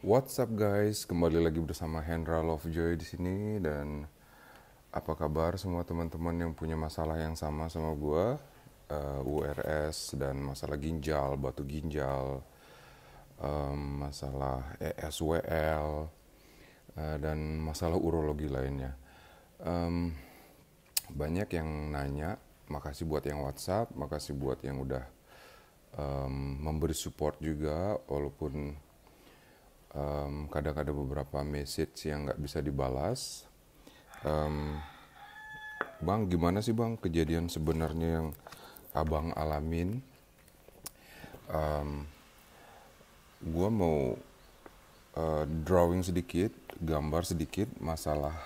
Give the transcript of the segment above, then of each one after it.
What's up guys? Kembali lagi bersama Hendra Lovejoy di sini dan apa kabar semua teman-teman yang punya masalah yang sama sama gua, URS dan masalah ginjal, batu ginjal, masalah ESWL dan masalah urologi lainnya. Em, Banyak yang nanya, makasih buat yang WhatsApp, makasih buat yang udah memberi support juga walaupun kadang ada beberapa message yang nggak bisa dibalas. Bang, gimana sih bang kejadian sebenarnya yang abang alamin? Gua mau drawing sedikit, gambar sedikit masalah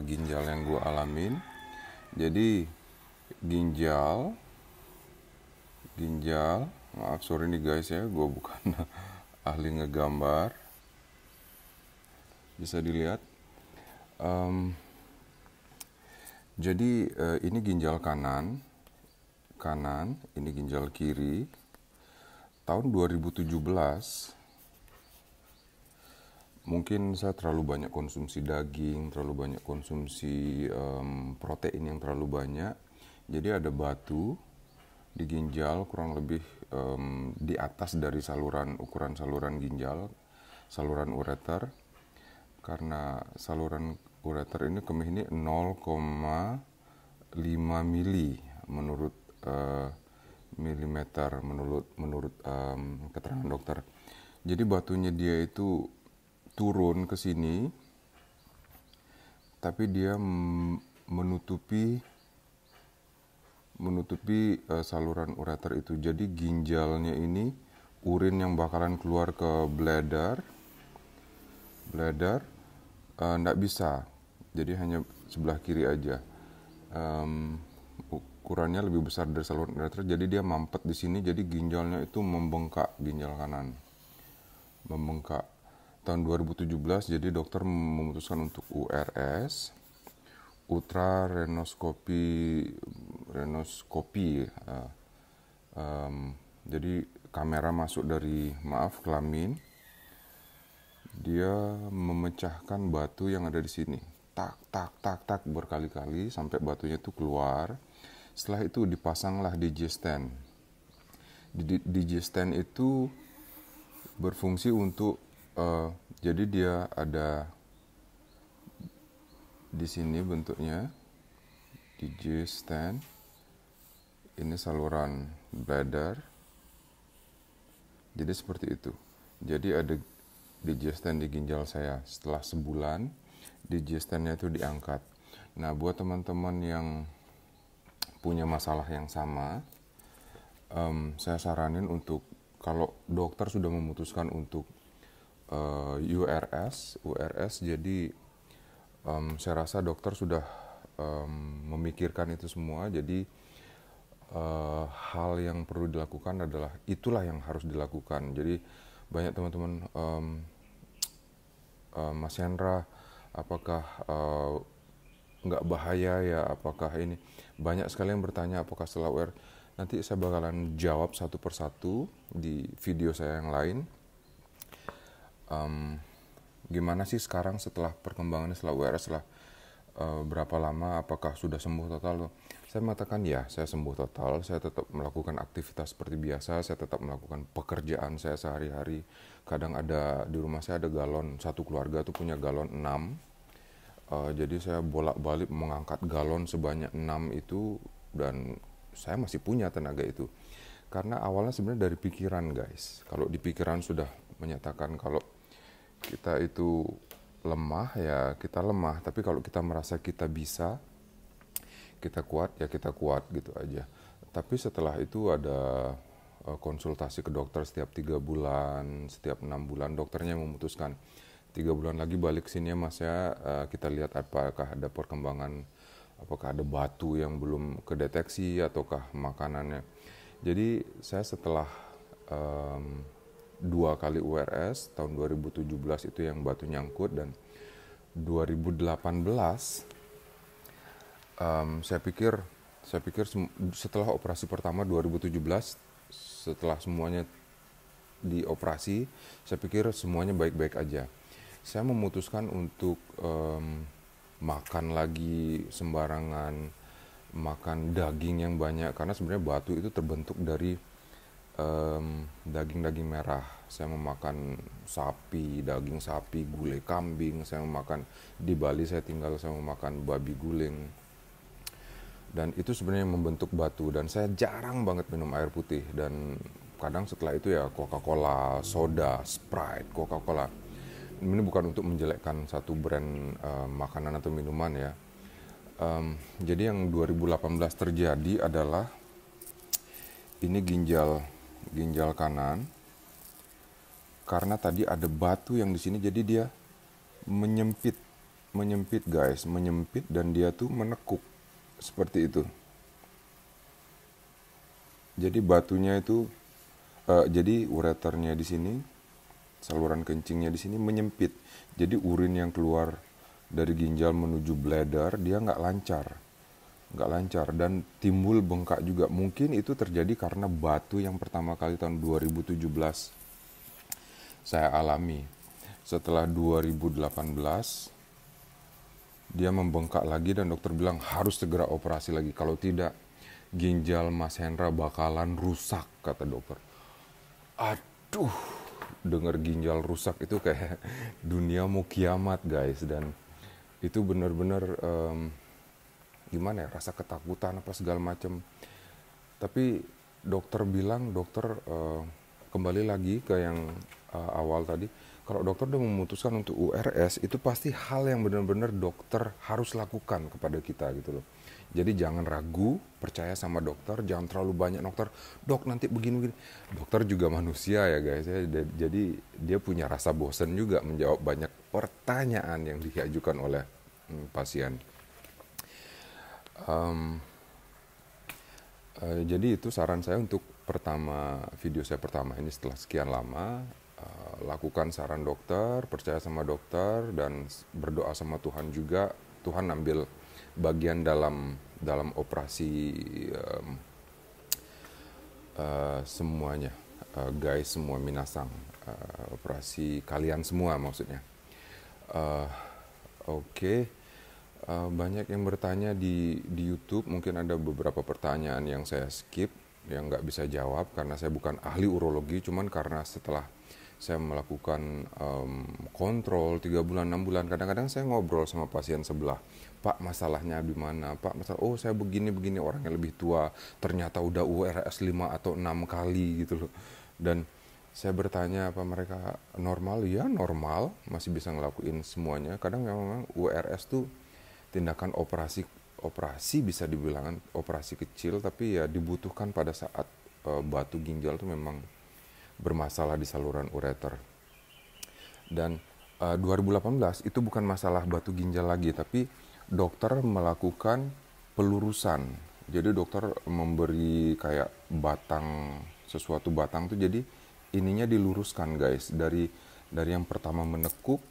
ginjal yang gua alamin. Jadi ginjal, maaf sorry nih guys ya, gua bukan ahli ngegambar. Bisa dilihat. Em, Jadi ini ginjal kanan, ini ginjal kiri. Tahun 2017, mungkin saya terlalu banyak konsumsi daging, terlalu banyak konsumsi protein yang terlalu banyak. Jadi ada batu di ginjal kurang lebih di atas dari ukuran saluran ginjal, saluran ureter. Karena saluran ureter ini kemih ini 0,5 mili menurut milimeter menurut keterangan dokter. Jadi batunya dia itu turun ke sini, tapi dia menutupi saluran ureter itu. Jadi ginjalnya ini urin yang bakalan keluar ke bladder nggak bisa, jadi hanya sebelah kiri aja. Ukurannya lebih besar dari saluran ureter, jadi dia mampet di sini, jadi ginjalnya itu membengkak, ginjal kanan membengkak. Tahun 2017 jadi dokter memutuskan untuk URS, ultra renoskopi. Jadi kamera masuk dari kelamin, dia memecahkan batu yang ada di sini, tak tak tak tak berkali-kali sampai batunya itu keluar. Setelah itu dipasanglah digestan. Digestan itu berfungsi untuk jadi dia ada di sini bentuknya digestan. Ini saluran bladder. Jadi seperti itu. Jadi ada digestan di ginjal saya. Setelah sebulan, digestannya itu diangkat. Nah, buat teman-teman yang punya masalah yang sama, saya saranin untuk, kalau dokter sudah memutuskan untuk URS, jadi saya rasa dokter sudah memikirkan itu semua. Jadi hal yang perlu dilakukan adalah itulah yang harus dilakukan. Jadi banyak teman-teman, Mas Hendra, apakah nggak bahaya ya, apakah ini, banyak sekali yang bertanya apakah setelah UR. Nanti saya bakalan jawab satu persatu di video saya yang lain. Gimana sih sekarang setelah perkembangannya setelah UR, setelah berapa lama, apakah sudah sembuh total? Saya mengatakan ya, saya sembuh total. Saya tetap melakukan aktivitas seperti biasa, saya tetap melakukan pekerjaan saya sehari-hari. Kadang ada di rumah saya ada galon, satu keluarga tuh punya galon 6. Jadi saya bolak-balik mengangkat galon sebanyak 6 itu, dan saya masih punya tenaga itu. Karena awalnya sebenarnya dari pikiran guys. Kalau di pikiran sudah menyatakan kalau kita itu lemah, ya kita lemah. Tapi kalau kita merasa kita bisa, kita kuat, ya kita kuat gitu aja. Tapi setelah itu ada konsultasi ke dokter setiap 3 bulan, setiap 6 bulan. Dokternya memutuskan 3 bulan lagi balik sini ya mas ya, kita lihat apakah ada perkembangan, apakah ada batu yang belum kedeteksi ataukah makanannya. Jadi saya setelah 2 kali URS, tahun 2017 itu yang batu nyangkut, dan 2018 saya pikir setelah operasi pertama 2017, setelah semuanya di operasi, saya pikir semuanya baik-baik aja. Saya memutuskan untuk makan lagi sembarangan, makan daging yang banyak, karena sebenarnya batu itu terbentuk dari daging-daging merah. Saya memakan sapi, daging sapi, gulai kambing. Saya memakan di Bali, saya tinggal, saya memakan babi guling. Dan itu sebenarnya membentuk batu. Dan saya jarang banget minum air putih. Dan kadang setelah itu ya Coca-Cola, soda, Sprite, Coca-Cola. Ini bukan untuk menjelekkan satu brand makanan atau minuman ya. Jadi yang 2018 terjadi adalah ini ginjal kanan, karena tadi ada batu yang di sini, jadi dia menyempit guys, menyempit, dan dia tuh menekuk seperti itu. Jadi batunya itu jadi ureternya di sini, saluran kencingnya di sini menyempit. Jadi urin yang keluar dari ginjal menuju bladder dia nggak lancar dan timbul bengkak juga. Mungkin itu terjadi karena batu yang pertama kali tahun 2017 saya alami. Setelah 2018 dia membengkak lagi dan dokter bilang harus segera operasi lagi. Kalau tidak, ginjal Mas Hendra bakalan rusak, kata dokter. Aduh, dengar ginjal rusak itu kayak dunia mau kiamat guys. Dan itu benar-benar gimana ya, rasa ketakutan apa segala macam. Tapi dokter bilang, kembali lagi ke yang awal tadi, kalau dokter udah memutuskan untuk URS, itu pasti hal yang benar-benar dokter harus lakukan kepada kita gitu loh. Jadi jangan ragu, percaya sama dokter, jangan terlalu banyak dok nanti begini. Dokter juga manusia ya guys ya, jadi dia punya rasa bosan juga menjawab banyak pertanyaan yang diajukan oleh pasien. Jadi itu saran saya untuk video saya pertama ini setelah sekian lama. Lakukan saran dokter, percaya sama dokter, dan berdoa sama Tuhan juga. Tuhan ambil bagian dalam operasi semuanya, guys, semua minasang, operasi kalian semua maksudnya. Oke. Banyak yang bertanya di YouTube, mungkin ada beberapa pertanyaan yang saya skip, yang nggak bisa jawab karena saya bukan ahli urologi, cuman karena setelah saya melakukan kontrol 3 bulan, 6 bulan, kadang-kadang saya ngobrol sama pasien sebelah, Pak masalahnya di mana, Pak masalah, oh saya begini, orang yang lebih tua, ternyata udah URS 5 atau 6 kali gitu loh. Dan saya bertanya apa mereka normal, ya normal, masih bisa ngelakuin semuanya. Kadang memang URS tuh tindakan operasi bisa dibilang operasi kecil, tapi ya dibutuhkan pada saat batu ginjal tuh memang bermasalah di saluran ureter. Dan 2018 itu bukan masalah batu ginjal lagi, tapi dokter melakukan pelurusan. Jadi dokter memberi kayak sesuatu batang tuh, jadi ininya diluruskan guys, dari yang pertama menekuk,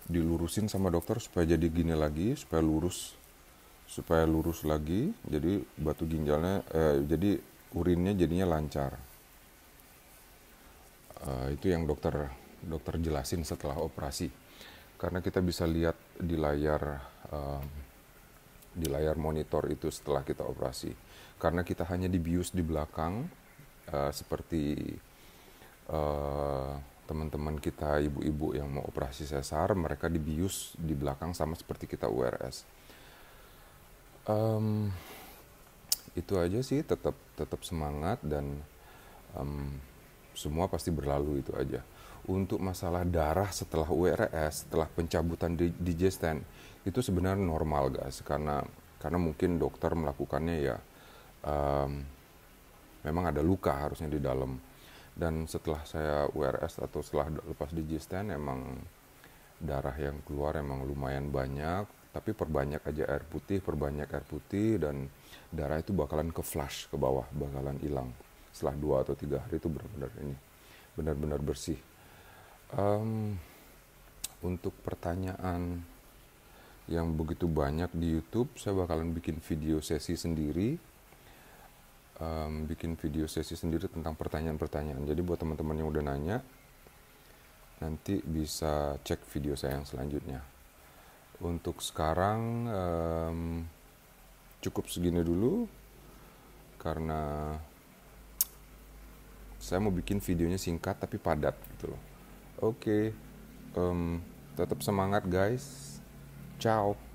dilurusin sama dokter supaya jadi gini lagi, supaya lurus lagi, jadi batu ginjalnya jadi urinnya jadinya lancar. Itu yang dokter jelasin setelah operasi, karena kita bisa lihat di layar monitor itu setelah kita operasi, karena kita hanya dibius di belakang, seperti teman-teman kita, ibu-ibu yang mau operasi sesar, mereka dibius di belakang sama seperti kita URS. Itu aja sih, tetap semangat, dan semua pasti berlalu, itu aja. Untuk masalah darah setelah URS, setelah pencabutan digestan, itu sebenarnya normal guys, karena mungkin dokter melakukannya ya memang ada luka harusnya di dalam. Dan setelah saya URS atau setelah lepas digestan, emang darah yang keluar emang lumayan banyak, tapi perbanyak aja air putih, dan darah itu bakalan ke flush ke bawah, bakalan hilang setelah 2 atau 3 hari. Itu benar-benar bersih. Untuk pertanyaan yang begitu banyak di YouTube, saya bakalan bikin video sesi sendiri. bikin video sesi sendiri tentang pertanyaan-pertanyaan. Jadi buat teman-teman yang udah nanya, nanti bisa cek video saya yang selanjutnya. Untuk sekarang cukup segini dulu, karena saya mau bikin videonya singkat tapi padat gitu loh. Oke, tetap semangat guys. Ciao.